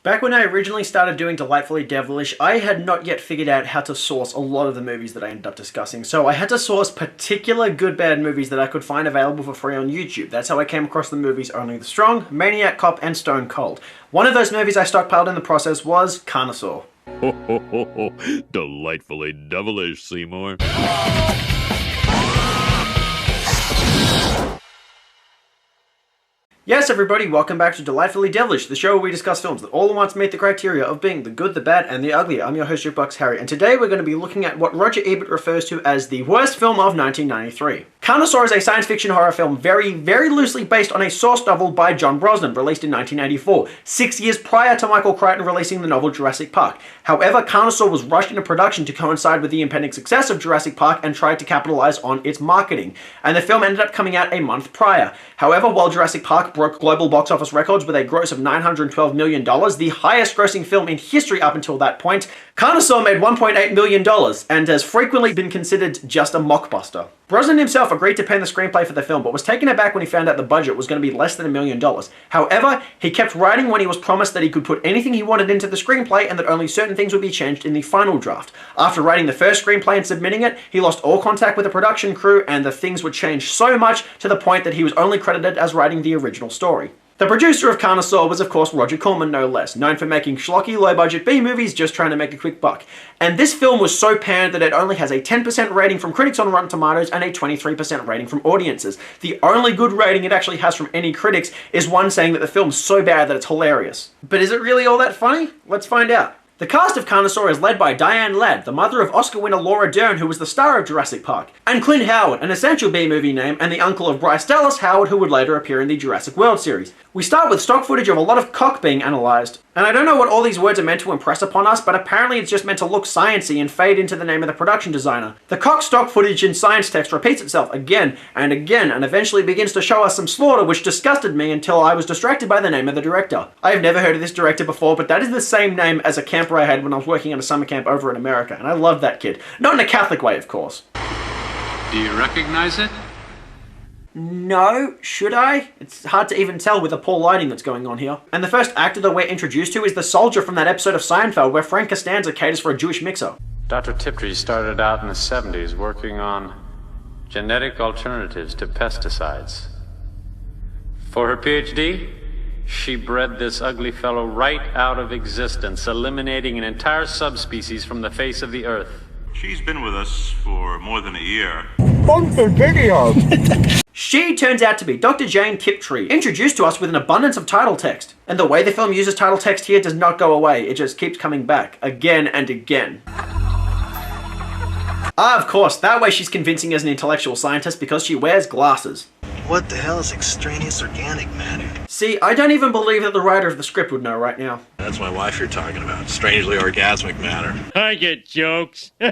Back when I originally started doing Delightfully Devilish, I had not yet figured out how to source a lot of the movies that I ended up discussing, so I had to source particular good bad movies that I could find available for free on YouTube. That's how I came across the movies Only the Strong, Maniac Cop, and Stone Cold. One of those movies I stockpiled in the process was Carnosaur. Ho ho ho ho! Delightfully devilish, Seymour. Yes, everybody, welcome back to Delightfully Devilish, the show where we discuss films that all at once meet the criteria of being the good, the bad, and the ugly. I'm your host, Jukebox Harry, and today we're going to be looking at what Roger Ebert refers to as the worst film of 1993. Carnosaur is a science fiction horror film very loosely based on a source novel by John Brosnan, released in 1984, 6 years prior to Michael Crichton releasing the novel Jurassic Park. However, Carnosaur was rushed into production to coincide with the impending success of Jurassic Park and tried to capitalize on its marketing, and the film ended up coming out a month prior. However, while Jurassic Park broke global box office records with a gross of $912 million, the highest grossing film in history up until that point, Carnosaur made $1.8 million and has frequently been considered just a mockbuster. Brosnan himself agreed to pen the screenplay for the film, but was taken aback when he found out the budget was going to be less than $1 million. However, he kept writing when he was promised that he could put anything he wanted into the screenplay and that only certain things would be changed in the final draft. After writing the first screenplay and submitting it, he lost all contact with the production crew and the things would change so much to the point that he was only credited as writing the original story. The producer of Carnosaur was of course Roger Corman, no less, known for making schlocky, low-budget B-movies just trying to make a quick buck. And this film was so panned that it only has a 10% rating from critics on Rotten Tomatoes and a 23% rating from audiences. The only good rating it actually has from any critics is one saying that the film's so bad that it's hilarious. But is it really all that funny? Let's find out. The cast of Carnosaur is led by Diane Ladd, the mother of Oscar winner Laura Dern, who was the star of Jurassic Park, and Clint Howard, an essential B-movie name, and the uncle of Bryce Dallas Howard, who would later appear in the Jurassic World series. We start with stock footage of a lot of cock being analysed. And I don't know what all these words are meant to impress upon us, but apparently it's just meant to look sciencey and fade into the name of the production designer. The cock stock footage in science text repeats itself again and again, and eventually begins to show us some slaughter, which disgusted me until I was distracted by the name of the director. I have never heard of this director before, but that is the same name as a camper I had when I was working at a summer camp over in America, and I loved that kid. Not in a Catholic way, of course. Do you recognize it? No, should I? It's hard to even tell with the poor lighting that's going on here. And the first actor that we're introduced to is the soldier from that episode of Seinfeld where Frank Costanza caters for a Jewish mixer. Dr. Tiptree started out in the 70s working on genetic alternatives to pesticides. For her PhD, she bred this ugly fellow right out of existence, eliminating an entire subspecies from the face of the earth. She's been with us for more than a year. She turns out to be Dr. Jane Tiptree, introduced to us with an abundance of title text. And the way the film uses title text here does not go away, it just keeps coming back, again and again. Ah, of course, that way she's convincing as an intellectual scientist because she wears glasses. What the hell is extraneous organic matter? See, I don't even believe that the writer of the script would know right now. That's my wife you're talking about. Strangely orgasmic matter. I get jokes. Oh,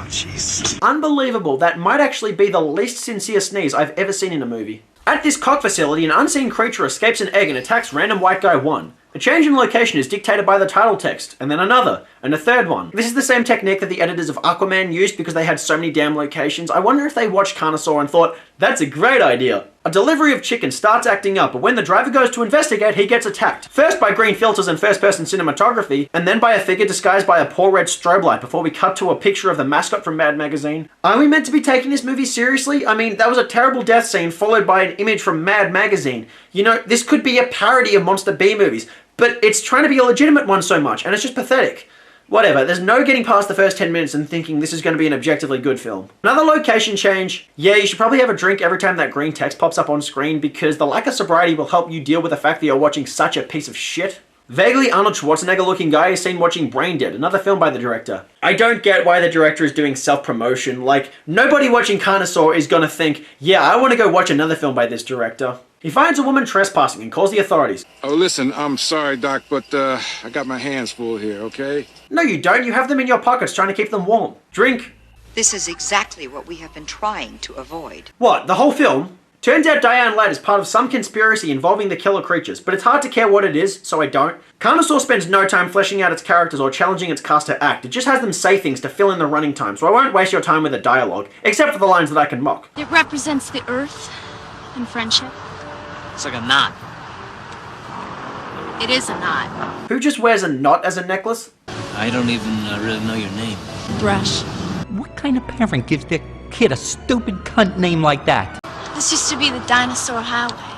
jeez. Unbelievable, that might actually be the least sincere sneeze I've ever seen in a movie. At this cock facility, an unseen creature escapes an egg and attacks random white guy 1. A change in location is dictated by the title text, and then another, and a third one. This is the same technique that the editors of Aquaman used because they had so many damn locations. I wonder if they watched Carnosaur and thought, that's a great idea. A delivery of chicken starts acting up, but when the driver goes to investigate, he gets attacked. First by green filters and first-person cinematography, and then by a figure disguised by a poor red strobe light before we cut to a picture of the mascot from Mad Magazine. Are we meant to be taking this movie seriously? I mean, that was a terrible death scene followed by an image from Mad Magazine. You know, this could be a parody of monster B-movies, but it's trying to be a legitimate one so much, and it's just pathetic. Whatever, there's no getting past the first 10 minutes and thinking this is going to be an objectively good film. Another location change. Yeah, you should probably have a drink every time that green text pops up on screen because the lack of sobriety will help you deal with the fact that you're watching such a piece of shit. Vaguely Arnold Schwarzenegger looking guy is seen watching Brain Dead, another film by the director. I don't get why the director is doing self-promotion. Like, nobody watching Carnosaur is gonna think, yeah, I want to go watch another film by this director. He finds a woman trespassing and calls the authorities. Oh, listen, I'm sorry, Doc, but I got my hands full here, okay? No, you don't. You have them in your pockets trying to keep them warm. Drink. This is exactly what we have been trying to avoid. What, the whole film? Turns out Diane Ladd is part of some conspiracy involving the killer creatures, but it's hard to care what it is, so I don't. Carnosaur spends no time fleshing out its characters or challenging its cast to act. It just has them say things to fill in the running time, so I won't waste your time with the dialogue, except for the lines that I can mock. It represents the earth and friendship. It's like a knot. It is a knot. Who just wears a knot as a necklace? I don't even really know your name. Brush. What kind of parent gives their kid a stupid cunt name like that? This used to be the dinosaur highway.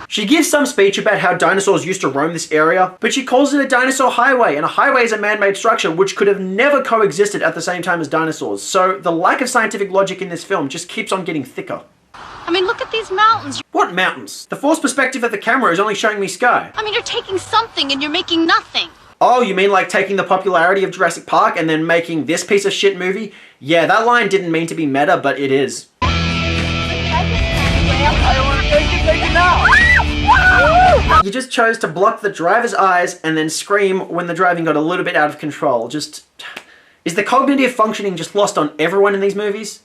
She gives some speech about how dinosaurs used to roam this area, but she calls it a dinosaur highway, and a highway is a man-made structure which could have never coexisted at the same time as dinosaurs. So the lack of scientific logic in this film just keeps on getting thicker. I mean, look at these mountains. What mountains? The forced perspective of the camera is only showing me sky. I mean, you're taking something and you're making nothing. Oh, you mean like taking the popularity of Jurassic Park and then making this piece of shit movie? Yeah, that line didn't mean to be meta, but it is. You just chose to block the driver's eyes and then scream when the driving got a little bit out of control. Just... Is the cognitive functioning just lost on everyone in these movies?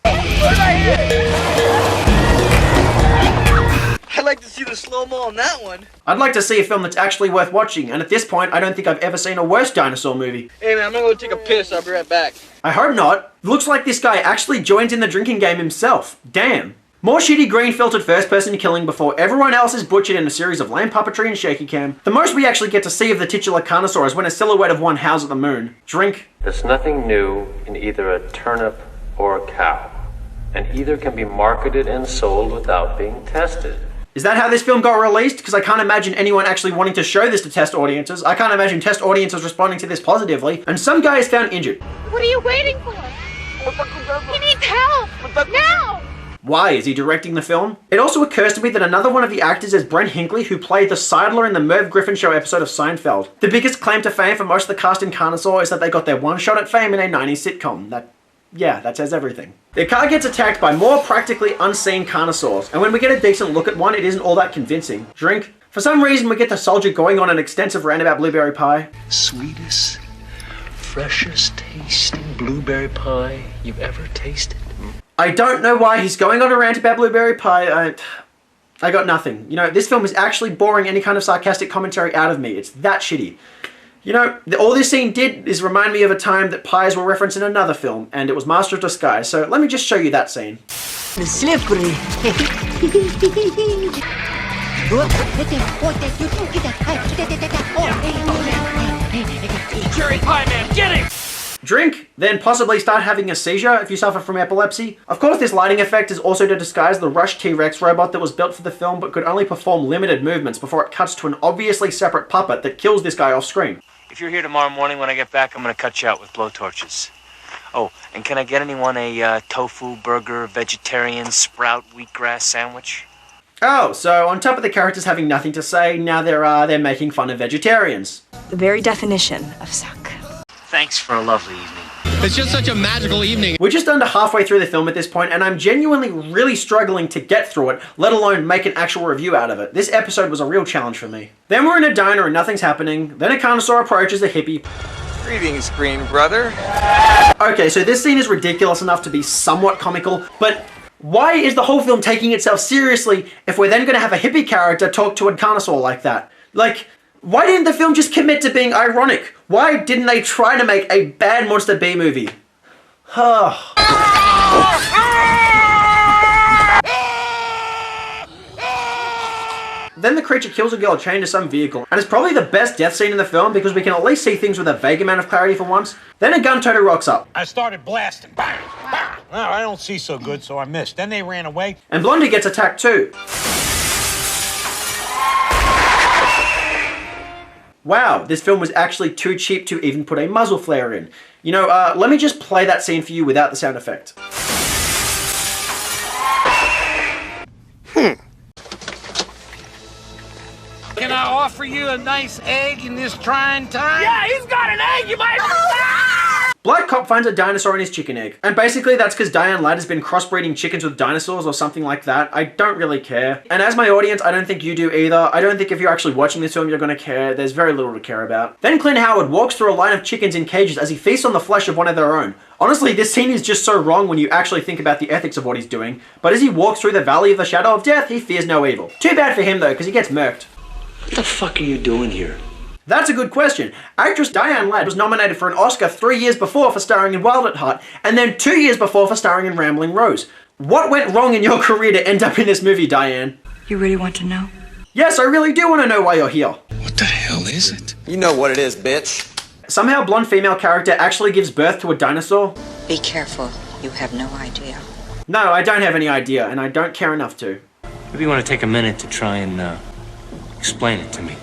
I'd like to see the slow-mo on that one. I'd like to see a film that's actually worth watching, and at this point, I don't think I've ever seen a worse dinosaur movie. Hey man, I'm gonna go take a piss, I'll be right back. I hope not. Looks like this guy actually joins in the drinking game himself. Damn. More shitty green filtered first person killing before everyone else is butchered in a series of lame puppetry and shaky cam. The most we actually get to see of the titular Carnosaur is when a silhouette of one howls at the moon. Drink. There's nothing new in either a turnip or a cow, and either can be marketed and sold without being tested. Is that how this film got released? Because I can't imagine anyone actually wanting to show this to test audiences. I can't imagine test audiences responding to this positively, and some guy is found injured. What are you waiting for? He needs help! Now! Why? Is he directing the film? It also occurs to me that another one of the actors is Brent Hinckley, who played the Seidler in the Merv Griffin Show episode of Seinfeld. The biggest claim to fame for most of the cast in Carnosaur is that they got their one shot at fame in a 90s sitcom. That says everything. Their car gets attacked by more practically unseen Carnosaurs, and when we get a decent look at one, it isn't all that convincing. Drink. For some reason, we get the soldier going on an extensive rant about blueberry pie. Sweetest, freshest tasting blueberry pie you've ever tasted. I don't know why he's going on a rant about blueberry pie. I got nothing. You know, this film is actually boring any kind of sarcastic commentary out of me. It's that shitty. You know, all this scene did is remind me of a time that pies were referenced in another film, and it was Master of Disguise, so let me just show you that scene. Slippery. Cherry pie man, get him! Drink, then possibly start having a seizure if you suffer from epilepsy. Of course, this lighting effect is also to disguise the Rush T-Rex robot that was built for the film but could only perform limited movements before it cuts to an obviously separate puppet that kills this guy off screen. If you're here tomorrow morning when I get back, I'm gonna cut you out with blowtorches. Oh, and can I get anyone a tofu burger, vegetarian, sprout, wheatgrass sandwich? Oh, so on top of the characters having nothing to say, now they're making fun of vegetarians. The very definition of suck. Thanks for a lovely evening. It's just such a magical evening. We're just under halfway through the film at this point, and I'm genuinely really struggling to get through it, let alone make an actual review out of it. This episode was a real challenge for me. Then we're in a diner and nothing's happening. Then a Carnosaur approaches a hippie. Greetings, green brother. Okay, so this scene is ridiculous enough to be somewhat comical, but why is the whole film taking itself seriously if we're then going to have a hippie character talk to a Carnosaur like that? Like, why didn't the film just commit to being ironic? Why didn't they try to make a bad Monster B movie? Then the creature kills a girl chained to some vehicle, and it's probably the best death scene in the film because we can at least see things with a vague amount of clarity for once. Then a gun toter rocks up. I started blasting. Bang! Bang! Well, I don't see so good, so I missed. Then they ran away. And Blondie gets attacked too. Wow, this film was actually too cheap to even put a muzzle flare in. You know, let me just play that scene for you without the sound effect. Can I offer you a nice egg in this trying time? Yeah, he's got an egg, you might... Black Cop finds a dinosaur in his chicken egg. And basically that's because Diane Ladd has been crossbreeding chickens with dinosaurs or something like that. I don't really care. And as my audience, I don't think you do either. I don't think if you're actually watching this film, you're going to care. There's very little to care about. Then Clint Howard walks through a line of chickens in cages as he feasts on the flesh of one of their own. Honestly, this scene is just so wrong when you actually think about the ethics of what he's doing. But as he walks through the valley of the shadow of death, he fears no evil. Too bad for him though, because he gets murked. What the fuck are you doing here? That's a good question. Actress Diane Ladd was nominated for an Oscar 3 years before for starring in Wild at Heart, and then 2 years before for starring in Rambling Rose. What went wrong in your career to end up in this movie, Diane? You really want to know? Yes, I really do want to know why you're here. What What the hell is it? You know what it is, bitch. Somehow blonde female character actually gives birth to a dinosaur? Be careful. You have no idea. No, I don't have any idea, and I don't care enough to. Maybe you want to take a minute to try and explain it to me.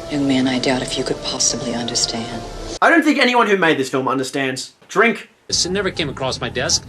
Young man, I doubt if you could possibly understand. I don't think anyone who made this film understands. Drink. This never came across my desk.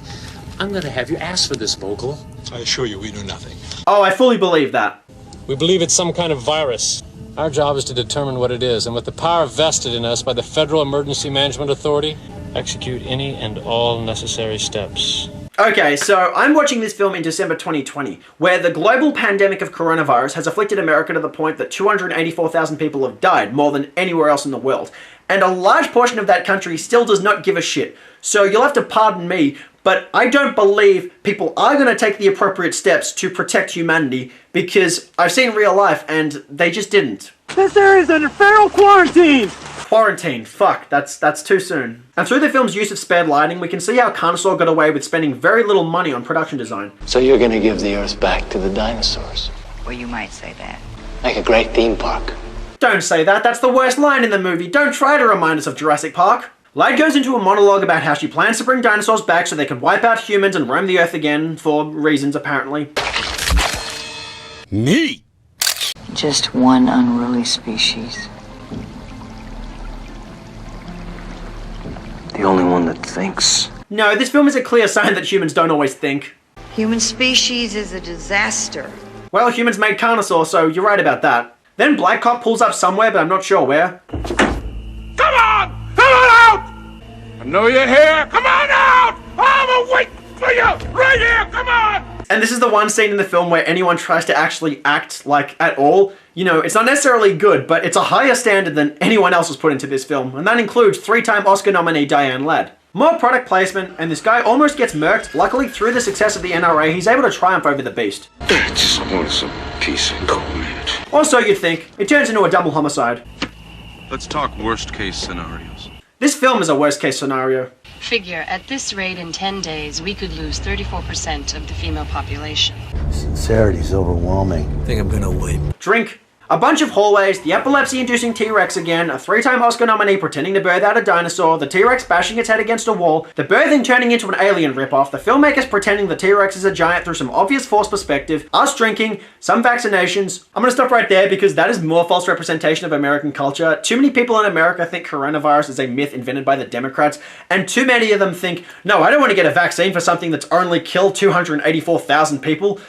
I'm gonna have you ask for this vocal. I assure you, we know nothing. Oh, I fully believe that. We believe it's some kind of virus. Our job is to determine what it is, and with the power vested in us by the Federal Emergency Management Authority, execute any and all necessary steps. Okay, so I'm watching this film in December 2020, where the global pandemic of coronavirus has afflicted America to the point that 284,000 people have died, more than anywhere else in the world. And a large portion of that country still does not give a shit. So you'll have to pardon me, but I don't believe people are going to take the appropriate steps to protect humanity, because I've seen real life and they just didn't. This area's under federal quarantine! Quarantine, fuck, that's too soon. And through the film's use of spared lighting, we can see how Carnosaur got away with spending very little money on production design. So you're gonna give the Earth back to the dinosaurs? Well, you might say that. Like a great theme park. Don't say that, that's the worst line in the movie. Don't try to remind us of Jurassic Park. Light goes into a monologue about how she plans to bring dinosaurs back so they can wipe out humans and roam the Earth again, for reasons apparently. Me? Just one unruly species. The only one that thinks. No, this film is a clear sign that humans don't always think. Human species is a disaster. Well, humans made Carnosaur, so you're right about that. Then Black Cop pulls up somewhere, but I'm not sure where. Come on! Come on out! I know you're here! Come on out! I'm waiting for you! Right here! Come on! And this is the one scene in the film where anyone tries to actually act like at all. You know, it's not necessarily good, but it's a higher standard than anyone else has put into this film, and that includes 3-time Oscar nominee Diane Ladd. More product placement, and this guy almost gets murked. Luckily, through the success of the NRA, he's able to triumph over the beast. I just want some peace and quiet. Or so you'd think. It turns into a double homicide. Let's talk worst case scenarios. This film is a worst case scenario. Figure, at this rate in 10 days, we could lose 34% of the female population. Sincerity's overwhelming. I think I'm gonna wait. Drink. A bunch of hallways, the epilepsy-inducing T-Rex again, a 3-time Oscar nominee pretending to birth out a dinosaur, the T-Rex bashing its head against a wall, the birthing turning into an alien ripoff, the filmmakers pretending the T-Rex is a giant through some obvious false perspective, us drinking, some vaccinations. I'm gonna stop right there because that is more false representation of American culture. Too many people in America think coronavirus is a myth invented by the Democrats, and too many of them think, no, I don't want to get a vaccine for something that's only killed 284,000 people.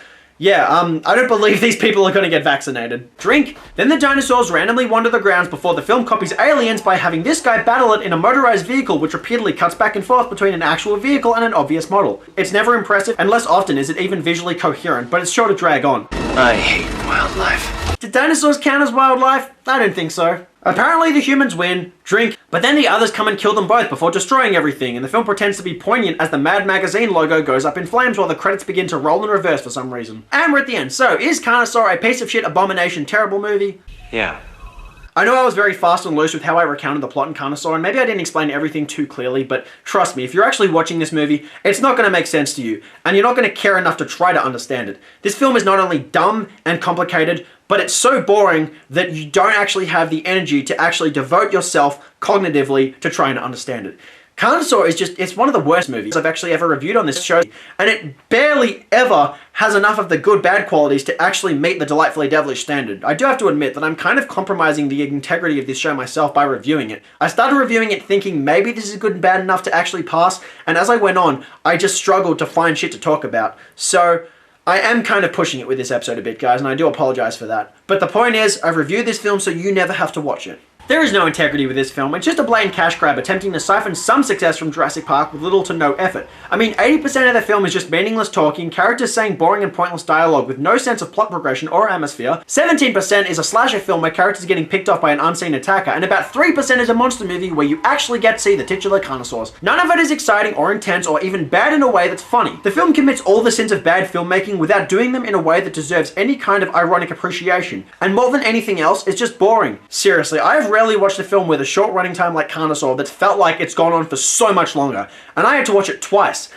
Yeah, I don't believe these people are gonna get vaccinated. Drink. Then the dinosaurs randomly wander the grounds before the film copies Aliens by having this guy battle it in a motorized vehicle which repeatedly cuts back and forth between an actual vehicle and an obvious model. It's never impressive, and less often is it even visually coherent, but it's sure to drag on. I hate wildlife. Did dinosaurs count as wildlife? I don't think so. Apparently the humans win, drink, but then the others come and kill them both before destroying everything, and the film pretends to be poignant as the Mad Magazine logo goes up in flames while the credits begin to roll in reverse for some reason. And we're at the end. So, is Carnosaur a piece of shit, abomination, terrible movie? Yeah. I know I was very fast and loose with how I recounted the plot in Carnosaur, and maybe I didn't explain everything too clearly, but trust me, if you're actually watching this movie, it's not going to make sense to you, and you're not going to care enough to try to understand it. This film is not only dumb and complicated, but it's so boring that you don't actually have the energy to actually devote yourself cognitively to trying to understand it. Carnosaur is just, it's one of the worst movies I've actually ever reviewed on this show, and it barely ever has enough of the good-bad qualities to actually meet the Delightfully Devilish standard. I do have to admit that I'm kind of compromising the integrity of this show myself by reviewing it. I started reviewing it thinking maybe this is good and bad enough to actually pass, and as I went on, I just struggled to find shit to talk about. So, I am kind of pushing it with this episode a bit, guys, and I do apologize for that. But the point is, I've reviewed this film so you never have to watch it. There is no integrity with this film. It's just a blatant cash grab attempting to siphon some success from Jurassic Park with little to no effort. I mean, 80% of the film is just meaningless talking, characters saying boring and pointless dialogue with no sense of plot progression or atmosphere. 17% is a slasher film where characters are getting picked off by an unseen attacker, and about 3% is a monster movie where you actually get to see the titular Carnosaurs. None of it is exciting or intense or even bad in a way that's funny. The film commits all the sins of bad filmmaking without doing them in a way that deserves any kind of ironic appreciation. And more than anything else, it's just boring. Seriously, I have rarely watched a film with a short running time like Carnosaur that's felt like it's gone on for so much longer, and I had to watch it twice.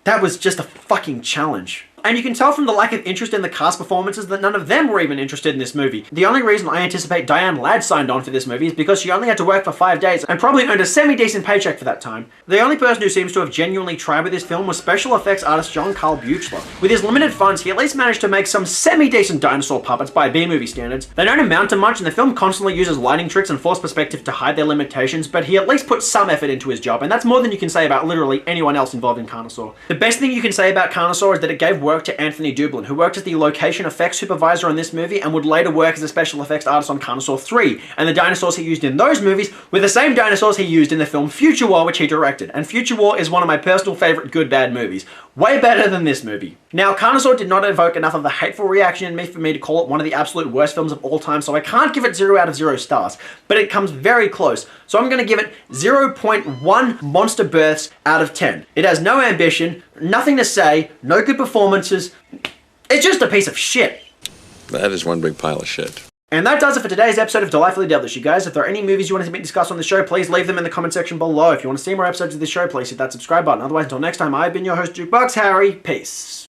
That was just a fucking challenge. and you can tell from the lack of interest in the cast performances that none of them were even interested in this movie. The only reason I anticipate Diane Ladd signed on for this movie is because she only had to work for 5 days and probably earned a semi-decent paycheck for that time. The only person who seems to have genuinely tried with this film was special effects artist John Carl Buechler. With his limited funds, he at least managed to make some semi-decent dinosaur puppets by B-movie standards. They don't amount to much, and the film constantly uses lighting tricks and forced perspective to hide their limitations, but he at least put some effort into his job, and that's more than you can say about literally anyone else involved in Carnosaur. The best thing you can say about Carnosaur is that it gave work to Anthony Dublin, who worked as the location effects supervisor on this movie and would later work as a special effects artist on Carnosaur 3, and the dinosaurs he used in those movies were the same dinosaurs he used in the film Future War, which he directed, and Future War is one of my personal favourite good bad movies. Way better than this movie. Now, Carnosaur did not evoke enough of the hateful reaction in me for me to call it one of the absolute worst films of all time, so I can't give it 0 out of 0 stars, but it comes very close, so I'm going to give it 0.1 monster births out of 10. It has no ambition, nothing to say, no good performances. It's just a piece of shit. That is one big pile of shit. And that does it for today's episode of Delightfully Devilish. You guys, if there are any movies you want to see me discuss on the show, please leave them in the comment section below. If you want to see more episodes of this show, please hit that subscribe button. Otherwise, until next time, I've been your host, Jukebox Harry. Peace.